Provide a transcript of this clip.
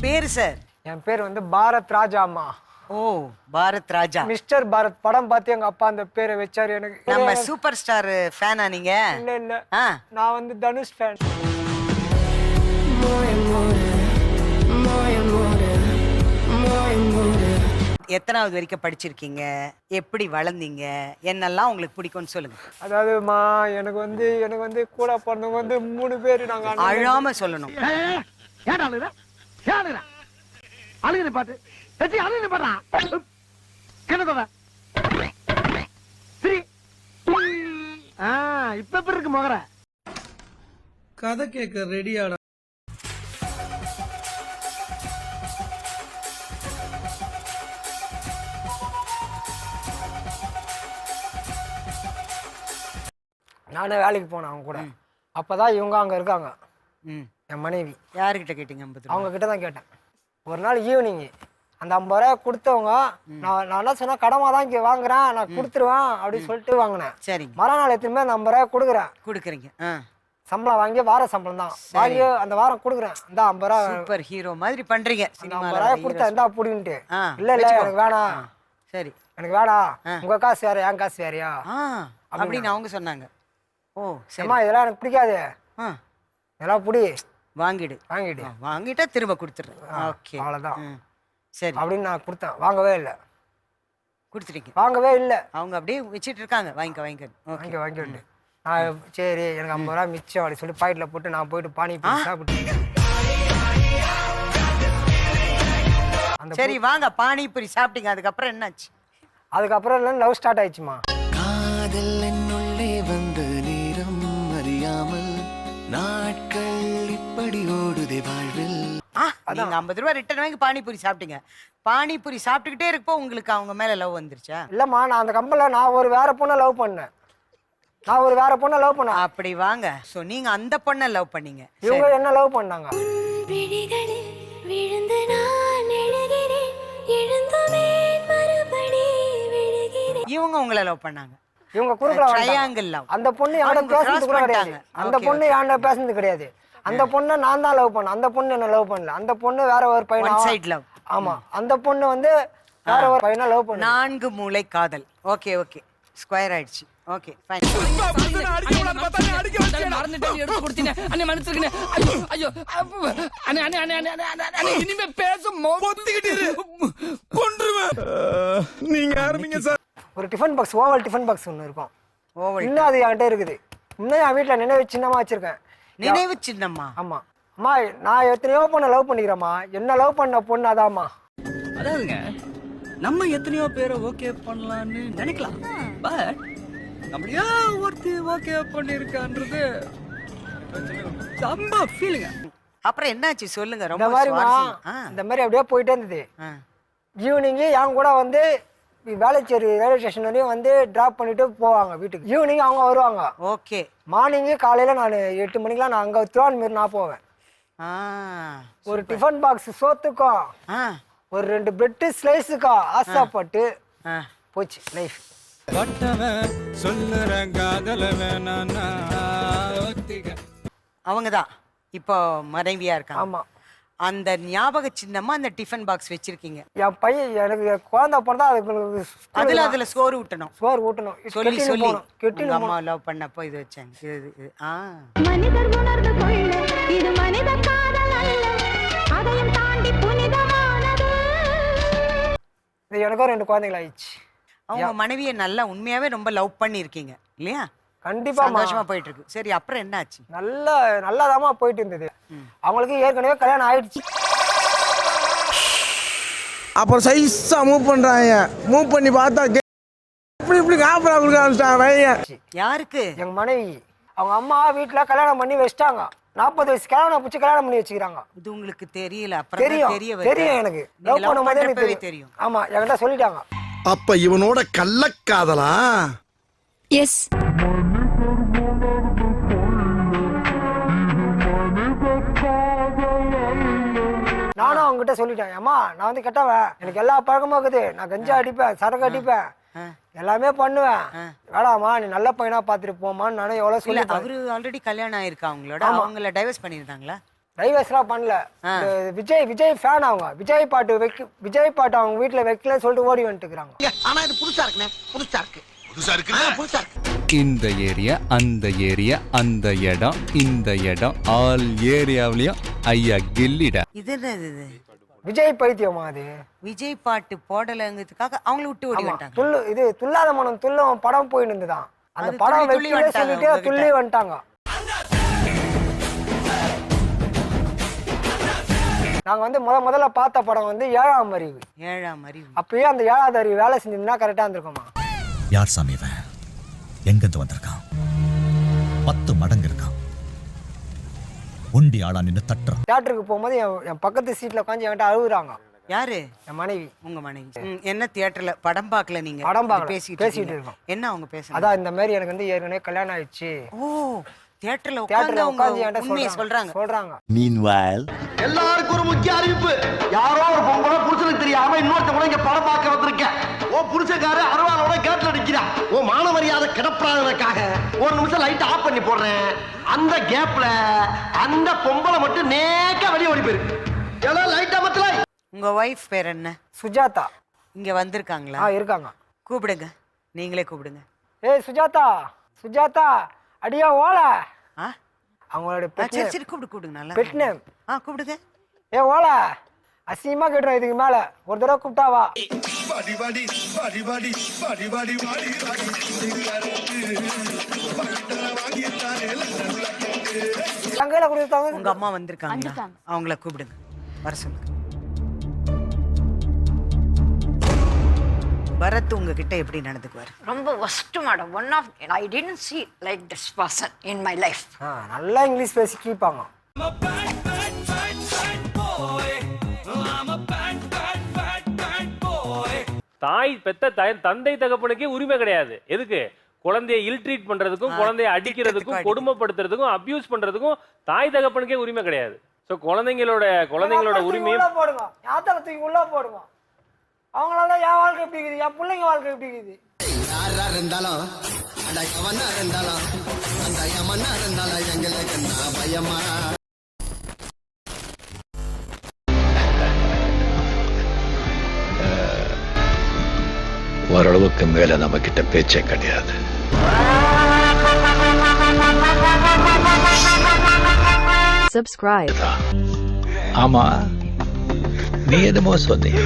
பேரு சார்? என் பேர் வந்து பாரத் ராஜாம்மா. ஓ, பாரத் ராஜா. மிஸ்டர் பாரத் படம் பார்த்து எங்க அப்பா அந்த பேரை வச்சாரு எனக்கு. நம்ம சூப்பர் ஸ்டார் ஃபேனா நீங்க? இல்ல இல்ல, நான் வந்து தனுஷ் ஃபேன். எத்தனாவது வரைக்கும் படிச்சிருக்கீங்க? எப்படி வளர்ந்தீங்க? என்னெல்லாம் உங்களுக்கு பிடிக்கும்னு சொல்லுங்க. அதாவதுமா எனக்கு வந்து கூட பிறந்தவங்க வந்து 3 பேர். நாங்க அழாம சொல்லணும். பாட்டு இப்ப இருக்கு மகர கதை கேட்க ரெடியாடா. நானே வேலைக்கு போனேன் அவங்க கூட. அப்பதான் இவங்க அங்க இருக்காங்க. என் மனைவி. யாருக்கிட்ட கேட்டீங்க? அவங்க கிட்ட தான் கேட்டேன். ஒரு நாள் ஈவினிங் அந்த 50 ரூபாய் கொடுத்தவங்க, நான் என்ன சொன்னா கடமா தான் இங்கே வாங்குறேன், நான் கொடுத்துருவேன் அப்படின்னு சொல்லிட்டு வாங்கினேன். சரி. மறுநாள் எத்தனை அந்த 50 ரூபாய் கொடுக்குறேன். கொடுக்குறீங்க. சம்பளம் வாங்கி வார சம்பளம் தான் வாங்கி அந்த வாரம் கொடுக்குறேன். இந்த 50 ரூபாய் சூப்பர் ஹீரோ மாதிரி பண்றீங்க. 50 ரூபாய் கொடுத்தா இருந்தா அப்படின்ட்டு. இல்ல இல்ல எனக்கு வேணாம். சரி, எனக்கு வேணாம், உங்க காசு வேற என் காசு வேறையா அப்படின்னு அவங்க சொன்னாங்க. ஓ சரிம்மா, இதெல்லாம் எனக்கு பிடிக்காது, இதெல்லாம் பிடி, வாங்கிடு. வாங்கிட்டா திரும்ப கொடுத்துட்றேன். ஓகே, அவ்வளோதான். சரி அப்படின்னு நான் கொடுத்தேன். வாங்கவே இல்லை. கொடுத்துட்டீங்க? வாங்கவே இல்லை. அவங்க அப்படியே வச்சுட்டு இருக்காங்க. வாங்கிட்டு நான் சரி எனக்கு 50 ரூபா மிச்சம் அப்படி சொல்லி பாக்கெட்டில் போட்டு நான் போயிட்டு பானிபூரி சாப்பிட்டு. சரி வாங்க, பானிபூரி சாப்பிட்டீங்க. அதுக்கப்புறம் என்னாச்சு? அதுக்கப்புறம் இல்லை, லவ் ஸ்டார்ட் ஆயிடுச்சுமா. காதல் என்னுள்ளே வந்த நேரம் அறியாமல் நாட்கள் இப்படி ஓடுதே வாழ்வில். நீங்க 50 ரூபாய் ரிட்டர்ன் வாங்கி பானிபூரி சாப்பிட்டீங்க. பானிபூரி சாப்பிட்டுக்கிட்டே இருப்போ உங்களுக்கு அவங்க மேல லவ் வந்துருச்சா? இல்லம்மா, நான் அந்த கம்பெனில நான் ஒரு வேற பொண்ணை லவ் பண்ணேன். அப்படி வாங்க. சோ நீங்க அந்த பொண்ணை லவ் பண்ணீங்க, இவங்க என்ன லவ் பண்ணாங்க. இவங்க உங்களை லவ் பண்ணாங்க. இவங்க குறுக்கல ட்ரையாங்கிள் லவ். அந்த பொண்ணு யார்ட்ட பேசுறது கூட கிடையாது. அந்த பொண்ணு யார்ட்ட பேசுறது கிடையாது. அந்த பொண்ணை நான் தான் லவ் பண்ணேன். அந்த பொண்ணு என்ன லவ் பண்ணல. அந்த பொண்ணு வேற ஒரு பையன். One side love. ஆமா, அந்த பொண்ணு வந்து வேற ஒரு பையனை லவ் பண்ணு. 4 மூளை காதல். ஓகே ஓகே, ஸ்கொயர் ஆயிடுச்சு. Okay fine. எடுத்து கொடுத்தீங்க அண்ணே, மன்னிச்சிருக்கனே. ஐயோ ஐயோ அண்ணே அண்ணே அண்ணே அண்ணே இனிமே பேசும் கொன்றுவேன். நீங்க ஆரம்பிங்க சார். ஒரு tiffin box, oval tiffin box ஒன்று இருக்கும். ஓவல். இன்னும் அது என்கிட்ட இருக்குது. இன்னும் என் வீட்டில் நினைவு சின்னமா வச்சிருக்கேன். நினைவு சின்னமா? ஆமா. அம்மா, நான் எத்தனையோ பொண்ணை லவ் பண்ணிக்கிறேம்மா. என்ன லவ் பண்ண பொண்ணு அதாம்மா. அதாவதுங்க, நம்ம எத்தனையோ பேரை ஓகே பண்ணலான்னு நினைக்கலாம். பட் நம்மளையா ஒருத்தி ஓகே பண்ணிருக்கான்றது ரொம்ப ஃபீலிங்க. அப்புறம் என்னாச்சு சொல்லுங்க. ரொம்ப இந்த மாதிரி அப்படியே போயிட்டே இருந்தது. ஈவினிங் என் கூட வந்து வேளச்சேரி ரயில்வே ஸ்டேஷன் வரையும் வந்து டிராப் பண்ணிட்டு போவாங்க வீட்டுக்கு. ஈவினிங் அவங்க வருவாங்க. ஓகே. மார்னிங்கு காலையில் நான் 8 மணிக்கெலாம் நான் அங்கே திருவான்மீர் நான் போவேன். ஒரு டிஃபன் பாக்ஸ் சோத்துக்கும் ஒரு 2 பிரெட் ஸ்லைஸுக்கும் ஆசைப்பட்டு போச்சு லைஃப். அவங்க தான் இப்போ மனைவியா இருக்காங்க. ஆமா. அந்த ஞாபக சின்னமா அந்த டிஃபன் பாக்ஸ் வச்சிருக்கீங்க. என் பையன் எனக்கு குழந்தை பிறந்தா அதுல சோறு ஊட்டணும். சொல்லி சொல்லி அம்மா லவ் பண்ணப்போ இது வச்சாங்க. இது மனிதர் உணர்ந்து கொள்ள இது மனித காதல் அல்ல, அதையும் தாண்டி புனிதமானது. எனக்கும் 2 குழந்தைகள் ஆயிடுச்சு. அவங்க மனைவியை நல்லா உண்மையாவே ரொம்ப லவ் பண்ணிருக்கீங்க இல்லையா? கண்டிப்பா சந்தோஷமா போயிட்டு இருக்கு. சரி, அப்புறம் என்ன ஆச்சு? நல்லாதாமா போயிட்டு இருந்தது. அவங்களுக்கு ஏற்கனவே கல்யாணம் ஆயிடுச்சு. அப்புறம் சைஸா மூவ் பண்றாங்க. மூவ் பண்ணி பார்த்தா இப்படி காப்பரா கொடுக்க ஆரம்பிச்சிட்டாங்க. யாருக்கு? எங்க மனைவி. அவங்க அம்மா வீட்டுல கல்யாணம் பண்ணி வச்சிட்டாங்க. 40 வயசு கல்யாணம் பிடிச்சி கல்யாணம் பண்ணி வச்சுக்கிறாங்க. இது உங்களுக்கு தெரியல? அப்புறம் தெரியும் எனக்கு. லவ் பண்ணும்போது எனக்கு தெரியும். ஆமா, என்கிட்ட சொல்லிட்டாங்க. அப்ப இவனோட கள்ளக்காதலா? எஸ். நானும் அவங்ககிட்ட சொல்லிட்டேன். அம்மா, நான் வந்து கெட்டவன், எனக்கு எல்லா பழக்கமும் இருக்குது. நான் கஞ்சா அடிப்பேன், சரக்கு அடிப்பேன், எல்லாமே பண்ணுவேன். வேடாமா, நீ நல்ல பையனா பாத்துட்டு போமான்னு நானும் எவ்வளவு சொல்லி. அவரு ஆல்ரெடி கல்யாணம் ஆயிருக்கா அவங்களோட? அவங்கள டைவர்ஸ் பண்ணிருந்தாங்களா? டைவர்ஸ்லாம் பண்ணல. விஜய் ஃபேன் அவங்க. விஜய் பாட்டு அவங்க வீட்டுல வைக்கலன்னு சொல்லிட்டு ஓடி வந்துட்டுக்கிறாங்க. ஆனா இது புதுசா இருக்குண்ணே. புதுசா இருக்கு. இந்த ஏரியா அந்த ஏரியா அந்த இடம் இந்த இடம் ஆல் ஏரியாவிலயும் ஐயா கில்லிடா. இது என்னது இது? விஜய் பைத்தியமா அது? விஜய் பாட்டு போடலங்கிறதுக்காக அவங்கள விட்டு ஓடி வந்துட்டாங்க. துள்ளாத மனம் துள்ளும் படம் போயிட்டு இருந்துதான். அந்த படம் வைக்கல சொல்லிட்டு துள்ளி வந்துட்டாங்க. நாங்க வந்து முதல்ல பார்த்த படம் வந்து 7ஆம் அறிவு. 7ஆம் அறிவு. அப்பயே அந்த 7ஆவது அறிவு வேலை செஞ்சிருந்தா கரெக்டா இருந்திருக்குமா? யார் சாமி இவன்? எங்கிருந்து வந்திருக்கான்? 10 மடங்கு இருக்கான். உண்டி ஆளா நின்று தட்டுறான். தியேட்டருக்கு போகும்போது என் பக்கத்து சீட்ல உட்காந்து என்கிட்ட அழுகுறாங்க. யாரு? என் மனைவி. உங்க மனைவி. என்ன தியேட்டர்ல படம் பார்க்கல நீங்க? படம் பார்க்கல. பேசிட்டு இருக்கோம். என்ன அவங்க பேசுறாங்க? அதான் இந்த மாதிரி எனக்கு வந்து ஏற்கனவே கல்யாணம் ஆயிடுச்சு. ஓ, தியேட்டர்ல உட்கார்ந்து என்கிட்ட சொல்றாங்க. மீன்வைல் எல்லாருக்கும் ஒரு முக்கிய அறிவிப்பு. யாரோ ஒரு பொம்பளை புருஷனுக்கு தெரியாம இன்னொருத்தவங்க இங்க படம் பார்க்க வந்திருக்கேன். ஓ புருஷக்கார அருவாளோட கேட்ல நிக்கிறான். ஓ மான மரியாதை கிடப்படாததுக்காக ஒரு நிமிஷம் லைட் ஆஃப் பண்ணி போடுறேன். அந்த கேப்ல அந்த பொம்பளை மட்டும் நேக்க வெளியே ஓடி போயிருக்கு. எல்லாம் லைட் அமத்தல. உங்க வைஃப் பேர் என்ன? சுஜாதா. இங்க வந்திருக்காங்களா? இருக்காங்க. கூப்பிடுங்க, நீங்களே கூப்பிடுங்க. ஏய் சுஜாதா அடியா ஓல. அவங்களோட சரி கூப்பிடுங்க. நல்லா பெட் நேம். கூப்பிடுங்க. ஏ ஓல அசிங்கமா கேட்டுறோம். இதுக்கு மேல ஒரு தடவை கூப்பிட்டா வா. உங்க அம்மா வந்திருக்காங்க, அவங்கள கூப்பிடுங்க, வர சொல்லுங்க. பரத் உங்ககிட்ட எப்படி நடந்துக்குவார்? ரொம்ப worst madam. One of I didn't see like this person in my life. நல்லா இங்கிலீஷ் பேசி கீப்பாங்க. தந்தை தகப்பனுக்கே உரிமை கிடையாது. எதுக்கு? குழந்தையை இல் ட்ரீட் பண்றதுக்கும் குழந்தையை அடிக்கிறதுக்கும் கொடுமைப்படுத்துறதுக்கும் அபியூஸ் பண்றதுக்கும் தாய் தகப்பனுக்கே உரிமை கிடையாது. சோ குழந்தைங்களோட உரிமையை போடுங்க. யாத்தால தூக்கி உள்ள போடுங்க. அவங்களால என் வாழ்க்கை எப்படி இருக்குது, என் பிள்ளைங்க வாழ்க்கை எப்படி இருக்குது? யாரா இருந்தாலும் அந்த எவனா இருந்தாலும் அந்த எமனா இருந்தாலும் எங்களுக்கு நான் பயமா. ஓரளவுக்கு மேல நம்ம கிட்ட பேச்சே கிடையாது. Subscribe. ஆமா, நீ என்னமோ சொன்னீங்க.